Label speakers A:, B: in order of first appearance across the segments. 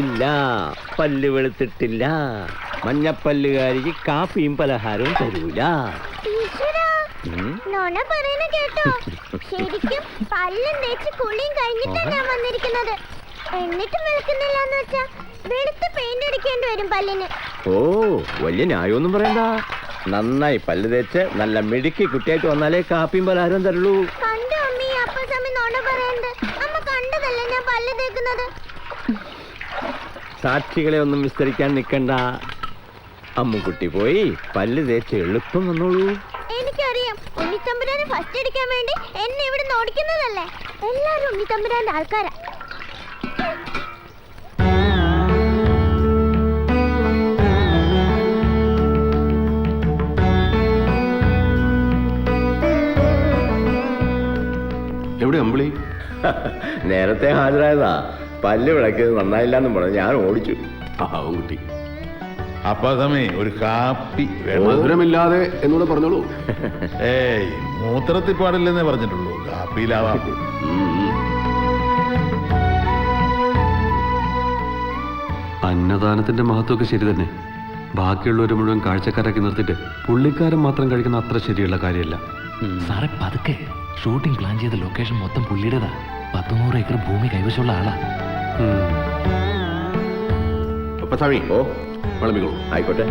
A: ഇല്ല, പല്ല് വെളുത്തിട്ടില്ല. മഞ്ഞപ്പല്ലുകാരിക്ക് കാപ്പിയും പലഹാരവും തരൂല.
B: നോണ പറയുന്ന കേട്ടോ? ശരിക്കും പല്ലും തേച്ച് കുളിയും കഴിഞ്ഞിട്ടാണ് ഞാൻ വന്നിരിക്കുന്നത്. എന്നിട്ടും വെളുക്കുന്നില്ല എന്ന് വെച്ചാ വെളുത്ത പെയിന്റ് അടിക്കേണ്ടി വരും പല്ലിന്.
A: ഓ, വലിയ ന്യായമൊന്നും പറയണ്ട. നന്നായി പല്ല് തേച്ച് നല്ല മിടുക്കി കുട്ടിയായിട്ട് വന്നാലേ കാപ്പിയും പലഹാരവും തരുള്ളൂ.
B: കണ്ടു അമ്മി, അപ്പ സമയം നോണ പറയുന്നത്. അമ്മ കണ്ടതല്ലേ ഞാൻ പല്ല് തേക്കുന്നത്?
A: സാക്ഷികളെ ഒന്നും വിസ്തരിക്കാൻ നിൽക്കണ്ട. അമ്മുക്കുട്ടി പോയി പല്ല് തേച്ച് എളുപ്പം വന്നോളൂ.
B: എനിക്കറിയാം, ഉണ്ണിത്തമ്പുരാനെ ഫസ്റ്റ് അടിക്കാൻ വേണ്ടി എന്നെ ഇവിടെ ഓടിക്കുന്നതല്ലേ. എല്ലാരും ഉണ്ണിത്തമ്പുരാന്റെ ആൾക്കാരാ.
C: എവിടെ അമ്പിളി?
A: നേരത്തെ ഹാജരായതാ. പല്ല് വിളക്കിയത് നന്നായില്ലെന്നും പറഞ്ഞ് ഞാൻ ഓടിച്ചു.
C: കുട്ടി
D: അപ്പൊ സമേ ഒരു കാപ്പി
C: മധുരമില്ലാതെ എന്നൂടെ പറഞ്ഞോളൂ.
D: ഏയ്, മൂത്രത്തിൽ പാടില്ലെന്നേ പറഞ്ഞിട്ടുള്ളൂ. കാപ്പിയിലാവാം.
E: അന്നദാനത്തിന്റെ മഹത്വമൊക്കെ ശരി തന്നെ. ബാക്കിയുള്ളവരെ മുഴുവൻ കാഴ്ചക്കാരാക്കി നിർത്തിയിട്ട് പുള്ളിക്കാരൻ മാത്രം കഴിക്കുന്ന അത്ര ശരിയുള്ള കാര്യമല്ല.
F: സാറേ പതുക്കെ. ഷൂട്ടിംഗ് പ്ലാൻ ചെയ്ത ലൊക്കേഷൻ മൊത്തം പുള്ളിയുടേതാ. 100 ഏക്കർ ഭൂമി കൈവശമുള്ള ആളാ.
C: സ്വാമി,
A: ഓ
C: വിളമ്പിക്കോളൂ.
A: ആയിക്കോട്ടെ.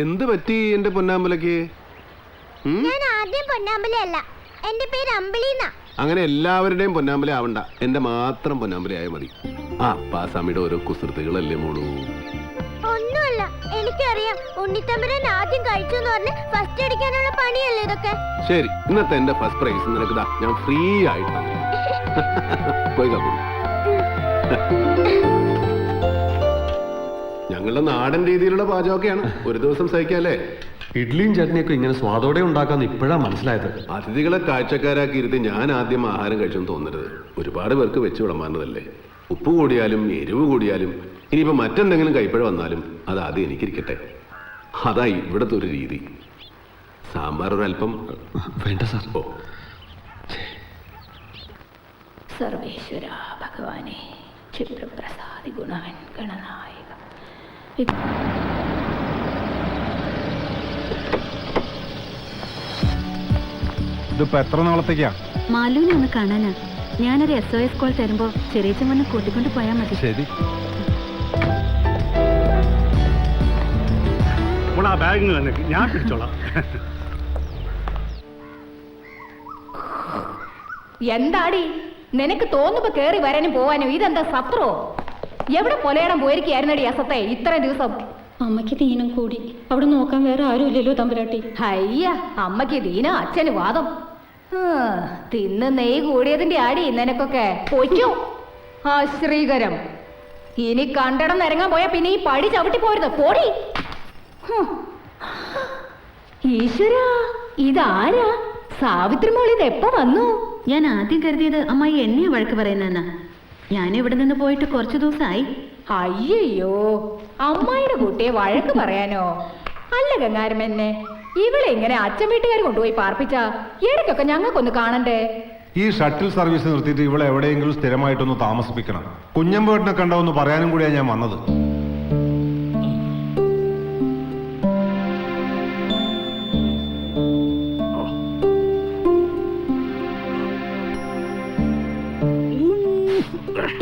C: എന്ത് പറ്റി എന്റെ പൊന്നാമ്പലക്ക്?
B: ഞാൻ ആദ്യം പൊന്നാമ്പലയല്ല, എന്റെ പേര് അമ്പിളിന്നാ.
C: അങ്ങനെ എല്ലാവരുടെയും പൊന്നാമ്പല ആവണ്ട, എന്റെ മാത്രം പൊന്നാമ്പലയായ മതി. അപ്പാസ്വാമിയുടെ ഓരോ കുസൃതികളല്ലേ മോളൂ.
B: ഒന്നുമല്ല, എനിക്കറിയാം. ഉണ്ണിത്തമ്പുരാൻ ആദ്യം കഴിച്ചു എന്ന് പറഞ്ഞ് ഫസ്റ്റ് അടിക്കാനുള്ള പണിയല്ലേ ഇതൊക്കെ.
C: ശരി, ഇന്നത്തെ എന്റെ ഫസ്റ്റ് പ്രൈസ് നിനക്ക് ഞാൻ ഫ്രീ ആയിട്ട് പോയി കാപ്പി. ഞങ്ങളുടെ നാടൻ രീതിയിലുള്ള പാചകമൊക്കെയാണ്. ഒരു ദിവസം സഹിക്കാല്ലേ.
E: ഇഡ്ലിയും ചട്നിയൊക്കെ ഇങ്ങനെ സ്വാദോടെ ഉണ്ടാക്കാന്ന് ഇപ്പോഴാ മനസ്സിലായത്.
C: അതിഥികളെ കാഴ്ചക്കാരാക്കി ഇരുത്തി ഞാൻ ആദ്യം ആഹാരം കഴിച്ചെന്ന് തോന്നരുത്. ഒരുപാട് പേർക്ക് വെച്ച് വിളമ്പാനതല്ലേ. ഉപ്പ് കൂടിയാലും എരിവ് കൂടിയാലും ഇനിയിപ്പോൾ മറ്റെന്തെങ്കിലും കൈപ്പഴ വന്നാലും അത് ആദ്യം എനിക്കിരിക്കട്ടെ. അതാ ഇവിടുത്തെ ഒരു രീതി. സാമ്പാർ ഒരല്പം
E: വേണ്ട സാർ.
C: ഓ,
G: സർവേശ്വര ഭഗവാനെ ക്ഷിപ്രപ്രസാദി ഗുണവൻ ഗണനായക.
D: ഇതിപ്പോ എത്ര നാളത്തേക്കാ?
G: മാലുവിനെ ഒന്ന് കാണാനാ. ഞാനൊരു SOS കോൾ തരുമ്പോ ചെറിയച്ചൻ വന്ന് കൂട്ടിക്കൊണ്ട് പോയാ മതി.
D: ശരി.
H: ഞാൻ പിടിച്ചോളാം.
G: എന്താടി നിനക്ക് തോന്നുമ്പോ കേറി വരാനും പോവാനും ഇതെന്താ സത്രോ? എവിടെ പൊലയിടം പോയിരിക്കായിരുന്നടി അസത്തെ ഇത്രയും ദിവസം?
I: അമ്മയ്ക്ക് ദീനം കൂടി. അവിടെ നോക്കാൻ വേറെ ആരുമില്ലല്ലോ തമ്പുരാട്ടി.
G: ഹയ്യ, അമ്മയ്ക്ക് ദീന അച്ഛന് വാദം. തിന്ന് നെയ് കൂടിയതിന്റെ ആടി നിനക്കൊക്കെ പൊയ്ക്കോ. ശ്രീകരം ഇനി കണ്ടടം നിരങ്ങാൻ പോയാ പിന്നെ ഈ പടി ചവിട്ടി പോരുന്നു. പോടി. ഈശ്വര, ഇതാരാ? സാവിത്രി മോൾ ഇത് എപ്പോ വന്നു?
I: ഞാൻ ആദ്യം കരുതിയത് അമ്മായി എന്നെ വഴക്ക് പറയുന്ന. ഞാൻ ഇവിടെ നിന്ന് പോയിട്ട് കുറച്ചു ദിവസമായി.
G: അയ്യോ, അമ്മായിയുടെ കുട്ടിയെ വഴക്ക് പറയാനോ? അല്ല ഗംഗാരമെന്നെ, ഇവളെ ഇങ്ങനെ അച്ഛൻ വീട്ടുകാർ കൊണ്ടുപോയി പാർപ്പിച്ച ഇടയ്ക്കൊക്കെ ഞങ്ങൾക്കൊന്ന് കാണണ്ടേ?
D: ഈ ഷട്ടിൽ സർവീസ് നിർത്തിയിട്ട് ഇവിടെ എവിടെയെങ്കിലും സ്ഥിരമായിട്ടൊന്ന് താമസിപ്പിക്കണം. കുഞ്ഞമ്പേട്ടിനെ കണ്ടോന്ന് പറയാനും കൂടിയാണ് ഞാൻ വന്നത്.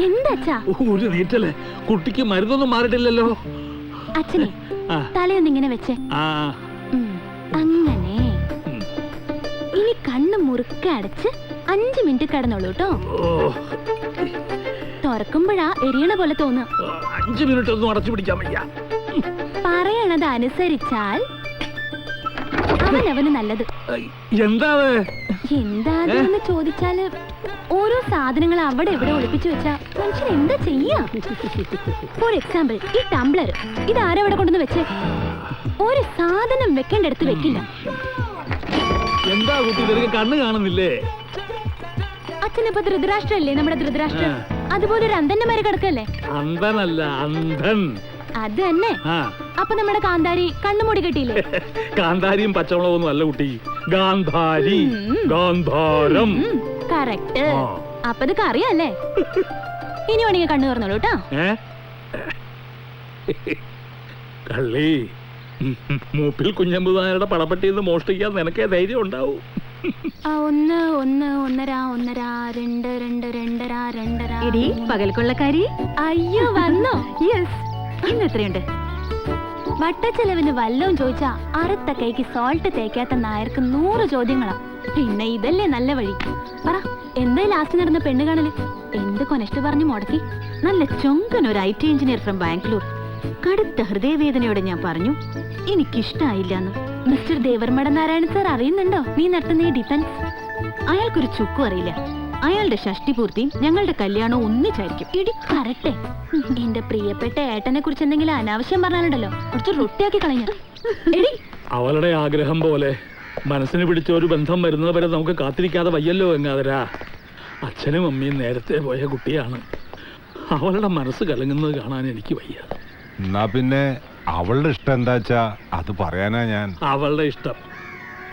I: എന്താ
H: ഒരു നീറ്റല്ലേ, കുട്ടിക്ക് മരുന്നൊന്നും മാറിയിട്ടില്ലല്ലോ.
I: അച്ഛനെ തലയൊന്നിങ്ങനെ വെച്ചേ. അങ്ങനെ ഇനി കണ്ണ് മുറുക്കെ അടച്ച് 5 മിനിറ്റ് കിടന്നോളൂ കേട്ടോ. തുറക്കുമ്പോഴാ എരിയണ പോലെ തോന്നുക.
H: 5 മിനിറ്റ് ഒന്നും അടച്ചു പിടിക്കാൻ വയ്യ.
I: പറയണത് അനുസരിച്ചാൽ അവനവന് നല്ലത്. എന്താന്ന് ചോദിച്ചാല് ഓരോ സാധനങ്ങൾ അവിടെ ഇവിടെ ഒളിപ്പിച്ചു വെച്ചാ മനുഷ്യൻ എന്താ ചെയ്യാ? ഫോർ എക്സാമ്പിൾ, ഈ ടംബ്ലർ ഇത് ആരവിടെ കൊണ്ടുവന്ന് വെച്ചേ? ഒരു സാധനം വെക്കേണ്ടടുത്ത് വെക്കില്ല.
H: എന്താ കുട്ടി, കണ്ണ് കാണുന്നില്ലേ?
I: അച്ഛനിപ്പോ ധൃതരാഷ്ട്രല്ലേ നമ്മുടെ ധൃതരാഷ്ട്രം, അതുപോലെ ഒരു അന്ധന്റെ മാര് കിടക്കല്ലേ?
H: അന്ധനല്ല, അന്ധൻ.
I: അത് തന്നെ. അപ്പൊ നമ്മുടെ കാന്താരി കണ്ണുമൂടി കെട്ടിയില്ലേ?
H: കാന്താരിയും പച്ചമുളകൊന്നും അല്ല കുട്ടി, ഗാന്ധാരി, ഗാന്ധാരം.
I: കറക്റ്റ്. അപ്പൊ ഇതൊക്കെ അറിയാല്ലേ? ഇനി വേണമെങ്കിൽ കണ്ണു തുറന്നോളൂ കേട്ടോ.
H: കള്ളി, മൂപ്പിൽ കുഞ്ഞമ്പുതാരുടെ പടപ്പെട്ടിന്ന് മോഷ്ടിക്കാൻ നിനക്കേ ധൈര്യം ഉണ്ടാവൂ?
I: 1 1 1.5 1.5 2 2 2.5 2.5.
G: എടി പകൽക്കൊള്ളക്കാരി.
I: അയ്യോ വന്നോ?
G: യെസ്. ഇന്ന് എത്രയുണ്ട്?
I: വട്ടച്ചെലവിന് വല്ലവും ചോദിച്ചാ അറുത്ത കൈക്ക് സോൾട്ട് തേക്കാത്ത നായർക്ക് 100 ചോദ്യങ്ങളാ. പിന്നെ ഇതല്ലേ നല്ല വഴി. പറ, എന്താ ലാസ്റ്റ് നടന്ന പെണ്ണ് കാണല്? എന്ത് കൊനഷ്ട പറഞ്ഞു മുടക്കി?
G: നല്ല ചൊങ്കൻ ഒരു IT എഞ്ചിനീയർ ഫ്രം ബാംഗ്ലൂർ. കടുത്ത ഹൃദയവേദനയോടെ ഞാൻ പറഞ്ഞു എനിക്കിഷ്ടായില്ലെന്ന്.
I: മിസ്റ്റർ ദേവർമട നാരായണ സാർ അറിയുന്നുണ്ടോ നീ നടത്തുന്ന ഈ ഡിഫൻസ്?
G: അയാൾക്കൊരു ചുക്കും അറിയില്ല. അയാളുടെ ഷഷ്ടിപൂർത്തിയും ഞങ്ങളുടെ കല്യാണവും ഒന്നിച്ചായിരിക്കും.
I: ഇടി കറക്റ്റേ. എന്റെ പ്രിയപ്പെട്ട ഏട്ടനെ കുറിച്ച് എന്തെങ്കിലും അനാവശ്യം പറഞ്ഞാലുണ്ടല്ലോ കുറച്ച് റൊട്ടിയാക്കി കളഞ്ഞ.
H: അവളുടെ ആഗ്രഹം പോലെ മനസ്സിന് പിടിച്ച ഒരു ബന്ധം വരുന്നത് വരെ നമുക്ക് കാത്തിരിക്കാതെ വയ്യല്ലോ എങ്ങാതരാ. അച്ഛനും അമ്മയും നേരത്തെ പോയ കുട്ടിയാണ്. അവളുടെ മനസ്സ് കലങ്ങുന്നത് കാണാൻ എനിക്ക് വയ്യ.
D: എന്നാ പിന്നെ അവളുടെ ഇഷ്ടം എന്താച്ചാ അത് പറയാനാ ഞാൻ.
H: അവളുടെ ഇഷ്ടം.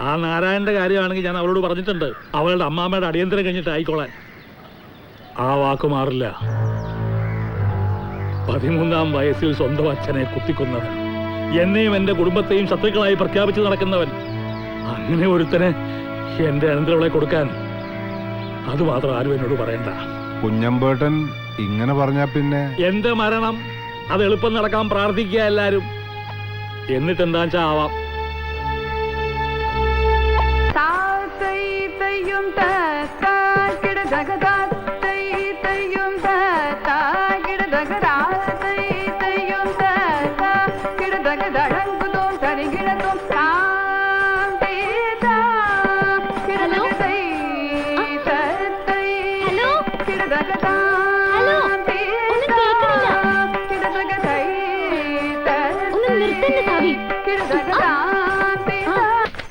H: ആ നാരായണന്റെ കാര്യമാണെങ്കിൽ ഞാൻ അവളോട് പറഞ്ഞിട്ടുണ്ട്, അവളുടെ അമ്മാമ്മയുടെ അടിയന്തരം കഴിഞ്ഞിട്ട് ആയിക്കോളാൻ. ആ വാക്ക് മാറില്ല. 13ാം വയസ്സിൽ സ്വന്തം അച്ഛനെ കുത്തിക്കൊന്നവൻ, എന്നെയും എന്റെ കുടുംബത്തെയും ശത്രുക്കളായി പ്രഖ്യാപിച്ചു നടക്കുന്നവൻ, അങ്ങനെ ഒരുത്തനെ എന്റെ അനന്തരവളെ കൊടുക്കാൻ അതുമാത്രം ആരും എന്നോട് പറയണ്ട.
D: കുഞ്ഞമ്പേട്ടൻ ഇങ്ങനെ പറഞ്ഞാ പിന്നെ
H: എന്റെ മരണം അത് എളുപ്പം നടക്കാൻ പ്രാർത്ഥിക്കുക എല്ലാരും. എന്നിട്ടെന്താ വെച്ചാ ആവാം.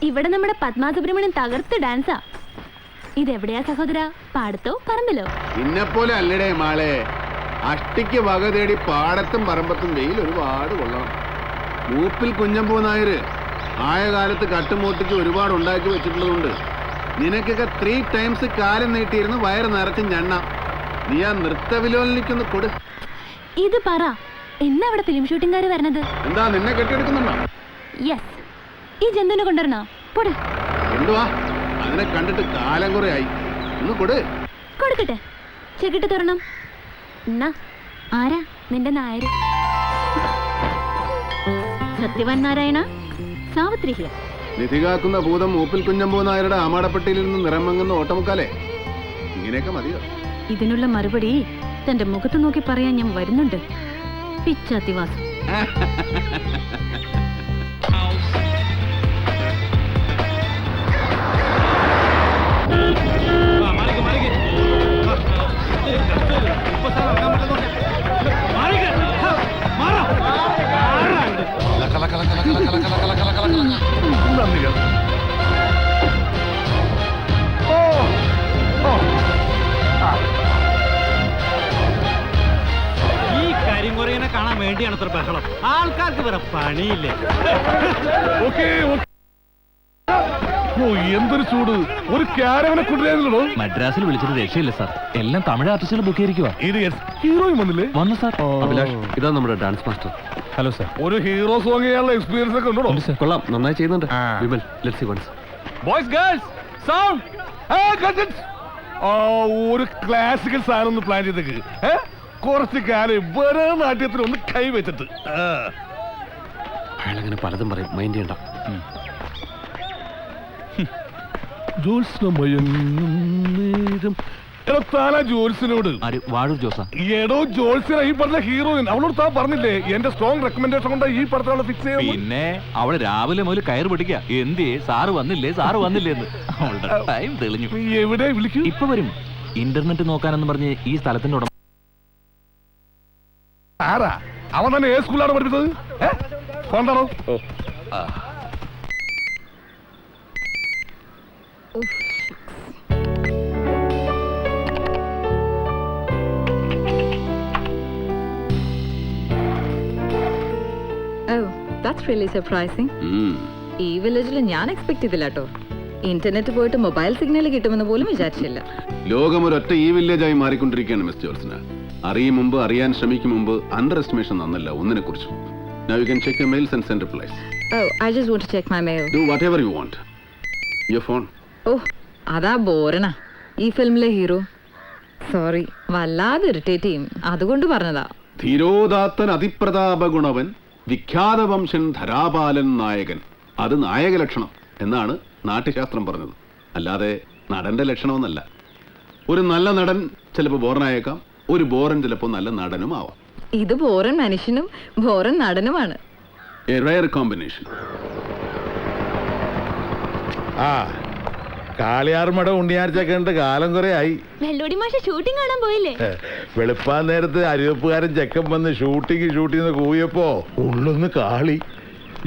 I: ഇവിടെ നമ്മുടെ പത്മാ സുബ്രഹ്മണ്യൻ തകർത്ത് ഡാൻസാ. ഇതെവിടെയാ സഹോദര? പാടത്തോ പറമ്പിലോ?
C: ഇന്നെപ്പോലെ അല്ലടേ മാളെ. അഷ്ടിക്ക് വക തേടി പാടത്തും പറമ്പത്തും വെയിൽ ഒരുപാട് കൊള്ളണം. മൂപ്പിൽ കുഞ്ഞമ്പൂ നായര് ആയ കാലത്ത് കട്ടുമൂട്ടിക്ക് ഒരുപാട് ഉണ്ടാക്കി വെച്ചിട്ടുള്ളതുകൊണ്ട് നിനക്കൊക്കെ 3 ടൈംസ് കാലം നീട്ടിയിരുന്ന് വയറ് നിറച്ച് ഞണ്ണ. നീ ആ നൃത്തവിലോലിക്കൊന്ന് കൊടു.
I: ഇത് പറ, എന്നാ അവിടെ ഫിലിം ഷൂട്ടിംഗുകാര് വരണത്?
C: എന്താ നിന്നെ കെട്ടിയെടുക്കുന്നുണ്ടോ?
I: യെസ്. ഈ ജന്തുവിനെ കൊണ്ടുവരണോ? പൊട്.
C: എന്തുവാ? അതിനെ കണ്ടിട്ട് കാലം കുറെ ആയി. ഒന്ന് കൊടു.
I: കൊടുക്കട്ടെ. ചെകിട്ട് തുറണം. എന്നാ ആരാ നിന്റെ നായര്?
G: സത്യവാൻ നാരായണ, സാവിത്രി ഹിയർ.
C: നിധി കാക്കുന്ന ഭൂതം മൂപ്പിൽ കുഞ്ഞമ്പൂ നായരുടെ ആമാടപ്പെട്ടിയിൽ നിന്ന് നിറമങ്ങുന്ന ഓട്ടമുക്കാലേ. ഇങ്ങനെയൊക്കെ മതിയോ?
G: ഇതിനുള്ള മറുപടി തന്റെ മുഖത്ത് നോക്കി പറയാൻ ഞാൻ വരുന്നുണ്ട്. പിച്ചാത്തിവാസം.
H: ഈ കരിങ്കുറയനെ കാണാൻ വേണ്ടിയാണ് ഇത്ര ബഹളം. ആൾക്കാർക്ക് വേറെ പണിയില്ലേ?
D: എന്തൊരു ചൂട്! ഒരു ക്യാരവനെ കൊണ്ടുവരുന്നുള്ളൂ.
F: മദ്രാസിൽ വിളിച്ചിട്ട് രക്ഷയില്ല സാർ. എല്ലാം തമിഴ് ആർട്ടിസ്റ്റുകൾ ബുക്ക് ചെയ്തിരിക്കുവാ.
D: ഹീറോയും വന്നില്ലേ?
F: വന്നു സാർ.
E: അഭിലാഷ്, ഇതാ നമ്മുടെ ഡാൻസ് മാസ്റ്റർ.
F: Hello sir.
D: ഒരു ഹീറോ സോങ് ചെയ്യാനുള്ള എക്സ്പീരിയൻസ് ഒക്കെ ഉണ്ടോ?
E: കൊള്ളാം, നന്നായി ചെയ്യുന്നുണ്ട്. Vimal, let's see once.
D: Boys girls sound. ഒരു ക്ലാസിക്കൽ സാധനം ഒന്ന് പ്ലാൻ ചെയ്തേക്ക്. കുറച്ച് കാലം വേറെ നാട്യത്തിൽ ഒന്ന് കൈവച്ചിട്ട്.
E: അയാളങ്ങനെ പലതും പറയും, മൈൻഡ് ചെയ്യണ്ട.
D: ജോൽസിനോട്
F: വാഴൂർ ജോസാ.
D: എടോ ജോൽസിന ഈ പറഞ്ഞ ഹീറോയിൻ, അവളോട് താൻ പറഞ്ഞില്ലേ എന്റെ സ്ട്രോങ് റെക്കമെൻഡേഷൻ കൊണ്ട് ഈ പടത്തോളം ഫിക്സ് ചെയ്യും.
F: പിന്നെ അവള് രാവിലെ മുതൽ കയറ് പിടിക്കുക. എന്തേ സാറ് വന്നില്ലേ സാറ് വന്നില്ലേ എന്ന്. അവളുടെ ടൈം തെളിഞ്ഞു.
D: എവിടെ വിളിക്കൂ?
F: ഇപ്പൊ വരും. ഇന്റർനെറ്റ് നോക്കാനെന്ന് പറഞ്ഞ് ഈ സ്ഥലത്തിന്റെ ഉടമ.
D: ആരാ അവൻ? തന്നെ ഏത് സ്കൂളാണ് പഠിപ്പിച്ചത്? കൊണ്ടാണോ?
G: That's really surprising.
C: ഉം.
G: ഈ വില്ലേജിൽ ഞാൻ എക്സ്പെക്ട് ചെയ്തില്ല കേട്ടോ. ഇന്റർനെറ്റ് പോയിട്ട് മൊബൈൽ സിഗ്നൽ കിട്ടുമെന്ന് പോലും വിചാരിച്ചില്ല.
C: ലോകം ഒരൊറ്റ ഈ വില്ലേജായി മാറിക്കൊണ്ടിരിക്കുകയാണ് മിസ് ജോർസിന. അറിയും മുമ്പ്, അറിയാൻ ശ്രമിക്കും മുമ്പ് അണ്ടർ എസ്റ്റിമേഷൻ നന്നല്ല ഒന്നിനെ കുറിച്ചും. Now you can check your mails and send replies.
G: Oh, I just want to check my mail.
C: Do whatever you want. Your phone.
G: ഓഹ്, അതാ ബോറനാ ഈ ഫിലിമിലെ ഹീറോ. സോറി, വല്ലാതെ ഇറിറ്റേറ്റ് ചെയ്യും, അതുകൊണ്ട് പറഞ്ഞതാ.
C: ധീരോദാത്തൻ അതിപ്രതാപ ഗുണവൻ വിഖ്യാത വംശൻ ധരാപാലൻ നായകൻ. അത് നായക ലക്ഷണം എന്നാണ് നാട്യശാസ്ത്രം പറഞ്ഞത്, അല്ലാതെ നടന്റെ ലക്ഷണമെന്നല്ല. ഒരു നല്ല നടൻ ചിലപ്പോൾ ബോറനായേക്കാം, ഒരു ബോറൻ ചിലപ്പോൾ നല്ല നടനും ആവാം.
G: ഇത് ബോറൻ മനുഷ്യനും ബോറൻ നടനുമാണ്.
C: A rare combination.
J: ആ കാളിയാർമട ഉണ്ണിയാർച്ചൊക്കെ ഉണ്ട്, കാലം കുറെ ആയി.
I: വെള്ളോടി മാഷ ഷൂട്ടിംഗ് കാണാൻ പോയില്ലേ?
J: വെളുപ്പാൻ നേരത്ത് അരിവെപ്പുകാരൻ ചെക്കൻ വന്ന് ഷൂട്ടിങ് കൂവിയപ്പോ ഉള്ളൊന്ന് കാളി.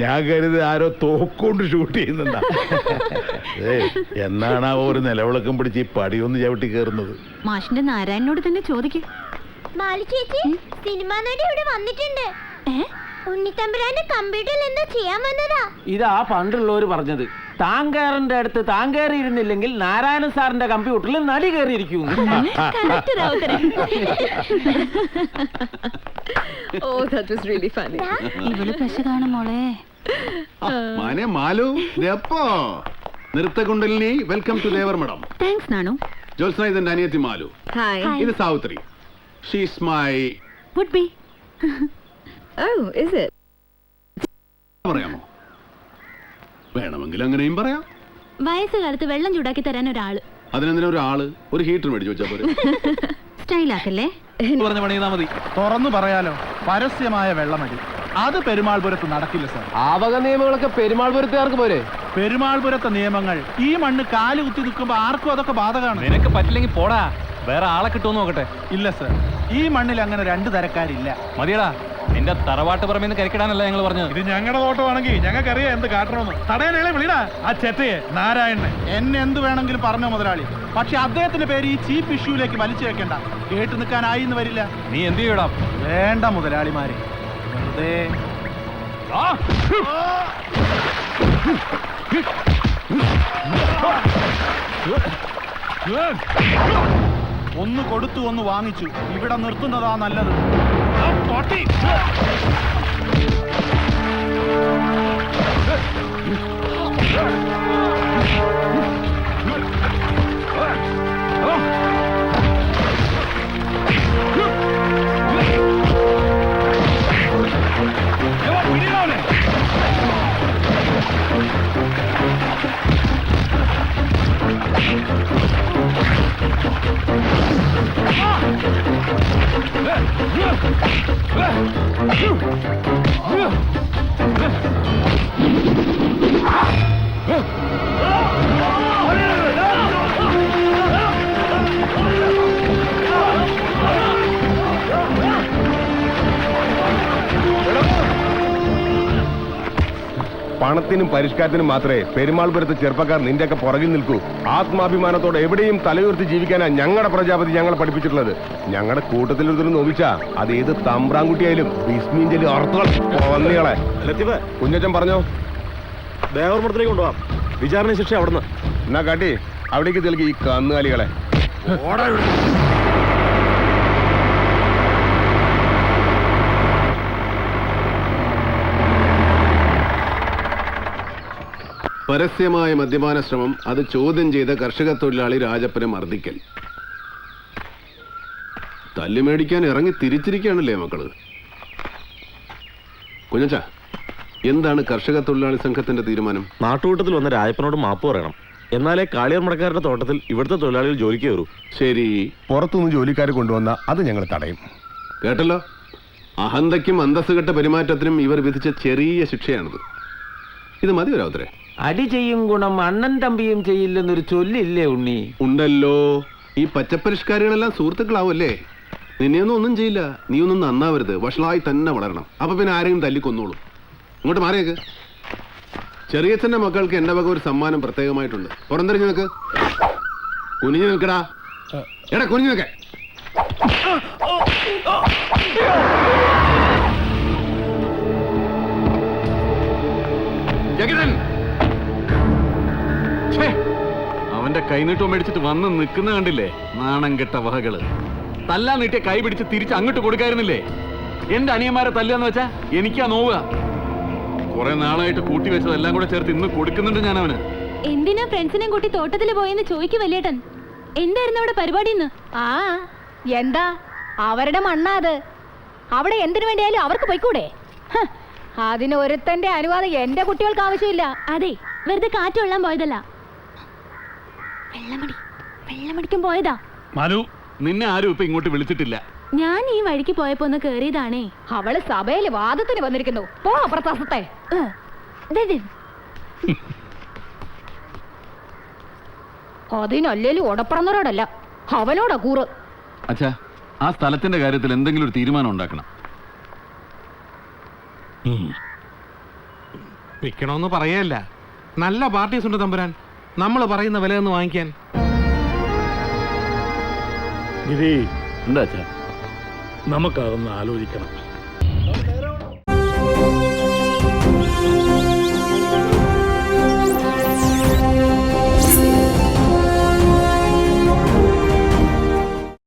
J: ഞാൻ കരുതി ആരോ തോക്കൊണ്ട് ഷൂട്ട് ചെയ്യുന്നുണ്ടാ. എന്നാണ് ആ ഒരു നിലവിളക്കം പിടിച്ച് ഈ പടിയൊന്ന് ചവിട്ടി കയറുന്നത്.
I: മാഷിന്റെ നാരായണനോട് തന്നെ ചോദിക്കും.
B: മാലു ചേച്ചി, സിനിമാ നടി ഇവിടെ വന്നിട്ടുണ്ട്. ഉണ്ണിത്തമ്പുരാന്റെ കമ്പ്യൂട്ടറിൽ എന്തോ ചെയ്യാൻ വന്നതാ.
A: ഇതാ പണ്ടുള്ളവര് പറഞ്ഞത്, താങ്കേറിന്റെ അടുത്ത് താങ്കേറിയിരുന്നില്ലെങ്കിൽ നാരായണ സാറിന്റെ കമ്പ്യൂട്ടറിൽ നടി കയറിയിരിക്കും.
G: Oh, that was really funny.
I: ഇവള് പശ കാണും മോളെ.
C: മാനെ മാലു, എപ്പോ നൃത്തകുണ്ടലിനി, welcome to Devarmadham.
I: Thanks Nanu.
C: Jyotsna ഇതെന്റെ അനിയത്തി മാലു.
G: Hi.
C: ഇത് Savitri. She's my.
I: Would be.
G: Oh, is it?
C: പറയാമോ? വേണമെങ്കിൽ അങ്ങനെയും പറയാം.
I: വയസ്സുകാലത്ത് വെള്ളം ചൂടാക്കി തരാൻ ഒരാള്.
C: അതിനെന്തിനാ ഒരാള്? ഒരു ഹീറ്റർ മേടിച്ചു വെച്ചാ പോരെ.
I: സ്റ്റൈലാക്കല്ലേ?
H: പറഞ്ഞ പണിതാ മതി.
K: തുറന്നു പറയാലോ, പരസ്യമായ വെള്ളമടി അത് പെരുമാൾപുരത്ത് നടക്കില്ല സാർ.
A: ആവക നിയമങ്ങളൊക്കെ പെരുമാൾപുരത്തുകാർക്ക് പോരെ?
K: പെരുമാൾപുരത്തെ നിയമങ്ങൾ ഈ മണ്ണ് കാല് കുത്തി നിൽക്കുമ്പോ ആർക്കും അതൊക്കെ ബാധകമാണ്.
F: നിനക്ക് പറ്റില്ലെങ്കിൽ പോടാ, വേറെ ആളെ കിട്ടുമെന്ന് നോക്കട്ടെ.
K: ഇല്ല സാർ, ഈ മണ്ണിൽ അങ്ങനെ രണ്ട് തരക്കാരില്ല.
F: മതിയടാ, നിന്റെ തറവാട്ട് പറമ്പിന്ന് കരിക്കിടാനല്ല ഞങ്ങൾ പറഞ്ഞത്.
K: ഇത് ഞങ്ങളുടെ തോട്ടമാണെങ്കിൽ ഞങ്ങൾക്കറിയാം എന്ത് കാട്ടണമെന്ന്. തടയാനേളെ വിളിടാ ആ ചെറ്റയെ, നാരായണനെ. എന്നെ എന്ത് വേണമെങ്കിലും പറഞ്ഞോ മുതലാളി, പക്ഷെ അദ്ദേഹത്തിന്റെ പേര് ഈ ചീഫ് ഇഷ്യൂലേക്ക് വലിച്ചു വെക്കണ്ട. കേട്ടു നിൽക്കാനായി എന്ന് വരില്ല.
F: നീ എന്ത് ചെയ്യടാ?
K: വേണ്ട മുതലാളിമാരെ, വെറുതെ ഒന്ന് കൊടുത്തു ഒന്ന് വാങ്ങിച്ചു, ഇവിടെ നിർത്തുന്നതാ നല്ലത്.
J: പണത്തിനും പരിഷ്കാരത്തിനും മാത്രമേ പെരുമാൾപുരത്ത് ചെറുപ്പക്കാർ നിന്റെയൊക്കെ പുറകിൽ നിൽക്കൂ. ആത്മാഭിമാനത്തോടെ എവിടെയും തലയുയർത്തി ജീവിക്കാനാ ഞങ്ങളുടെ പ്രജാപതി ഞങ്ങളെ പഠിപ്പിച്ചിട്ടുള്ളത്. ഞങ്ങളുടെ കൂട്ടത്തിൽ ഒരു നോവിച്ചാ അത് ഏത് തമ്പ്രാൻകുട്ടിയായാലും ബിസ്മീന്റെ അർത്ഥങ്ങൾ വന്നികളെ. കുഞ്ഞച്ചൻ പറഞ്ഞോ,
A: ദേവർമഠത്തിലേക്ക് കൊണ്ടുപോവാം. വിചാരണ ശിക്ഷ അവിടുന്ന്.
J: എന്നാ കാട്ടി അവിടേക്ക് തെളിക്ക് ഈ കന്നുകാലികളെ.
C: പരസ്യമായ മദ്യപാന ശ്രമം, അത് ചോദ്യം ചെയ്ത കർഷക തൊഴിലാളി രാജപ്പനെ മർദ്ദിക്കൽ. തല്ലുമേടിക്കാൻ ഇറങ്ങി തിരിച്ചിരിക്കുകയാണല്ലേ മക്കള്. കുഞ്ഞച്ചാ, എന്താണ് കർഷക തൊഴിലാളി സംഘത്തിന്റെ തീരുമാനം?
A: നാട്ടുകൂട്ടത്തിൽ വന്ന രാജപ്പനോട് മാപ്പ് പറയണം, എന്നാലേ കാളിയർമടക്കാരുടെ തോട്ടത്തിൽ ഇവിടുത്തെ തൊഴിലാളികൾ ജോലിക്ക് കയറൂ.
C: ശരി,
J: പുറത്തുനിന്ന് ജോലിക്കാരെ കൊണ്ടുവന്ന അത് ഞങ്ങൾ തടയും.
C: കേട്ടല്ലോ, അഹന്തയ്ക്കും അന്തസ്സുകെട്ട പെരുമാറ്റത്തിനും ഇവർ വിധിച്ച ചെറിയ ശിക്ഷയാണിത്. ഇത് മതി ഒരാവത്തരെ.
A: അടി ചെയ്യും ഗുണം അണ്ണൻ തമ്പിയും ചെയ്യില്ലെന്നൊരു ചൊല്ലില്ലേ ഉണ്ണി?
C: ഉണ്ടല്ലോ. ഈ പച്ചപ്പരിഷ്കാരികളെല്ലാം സുഹൃത്തുക്കളാവല്ലേ. നിന്നെയൊന്നും ഒന്നും ചെയ്യില്ല, നീ ഒന്നും നന്നാവരുത്, വഷളായി തന്നെ വളരണം. അപ്പൊ പിന്നെ ആരെങ്കിലും തല്ലിക്കൊന്നോളും. ഇങ്ങോട്ട് മാറിയേക്ക്. ചെറിയച്ഛന്റെ മക്കൾക്ക് എന്റെ വക ഒരു സമ്മാനം പ്രത്യേകമായിട്ടുണ്ട്. പുറംതിരിഞ്ഞു നിൽക്ക്. കുനിഞ്ഞു നിൽക്കടാ. എടാ കുനിഞ്ഞു നിൽക്കേ.
E: ജഗതൻ അവന്റെ കൈനീട്ടം മേടിച്ചിട്ട് വന്ന് നിൽക്കുന്ന കണ്ടില്ലേ? നാണം കെട്ട വഹകള്. തല്ലാൻ നീട്ടിയ കൈ പിടിച്ച് തിരിച്ച് അങ്ങോട്ട് കൊടുക്കായിരുന്നില്ലേ? എന്റെ അനിയന്മാരെ തല്ലാന്ന് വെച്ചാ എനിക്കാ നോവുക. കുറെ നാളായിട്ട് കൂട്ടി വെച്ചതെല്ലാം കൂടെ ചേർത്ത് ഇന്ന് കൊടുക്കുന്നുണ്ട് ഞാൻ അവന്.
I: എന്തിനാ ഫ്രണ്ട്സിനെ കൂട്ടി തോട്ടത്തിൽ പോയെന്ന് ചോദിക്കും വലിയേട്ടൻ. എന്തായിരുന്നു അവിടെ പരിപാടിന്ന്?
G: ആ എന്താ അവരുടെ മണ്ണാ അത്. അവിടെ എന്തിനു വേണ്ടിയാലും അവർക്ക് പോയിക്കൂടെ? ഹ്, അതിന് ഒരുത്തന്റെ അനുവാദം എന്റെ കുട്ടികൾക്ക് ആവശ്യമില്ല.
I: അതെ, വെറുതെ കാറ്റ് കൊള്ളാൻ പോയതല്ല. വെള്ളമടിക്കാൻ പോയതാ.
E: മനു, നിന്നെ ആരും ഇപ്പൊ ഇങ്ങോട്ട് വിളിച്ചിട്ടില്ല.
I: ഞാൻ ഈ വഴിക്ക് പോയപ്പോ ഒന്ന് കേറിയതാണേ.
G: അവള് സഭയിൽ വാദത്തിന് വന്നിരിക്കുന്നു. പോ അപ്രത്താസത്തെ. അതിനല്ലേലും ഉടപ്പറന്നവരോടല്ല, അവനോടാ കൂറ്.
E: അച്ഛാ, ആ സ്ഥലത്തിന്റെ കാര്യത്തിൽ എന്തെങ്കിലും ഒരു തീരുമാനം ഉണ്ടാക്കണം.
K: വിൽക്കണമെന്ന് പറയല്ല, നല്ല പാർട്ടീസ് ഉണ്ട് തമ്പുരാൻ. നമ്മൾ പറയുന്ന വിലയൊന്ന് വാങ്ങിക്കാൻ.
H: ഗിരി,
E: എന്താ അച്ഛാ?
H: നമുക്കതൊന്ന് ആലോചിക്കണം.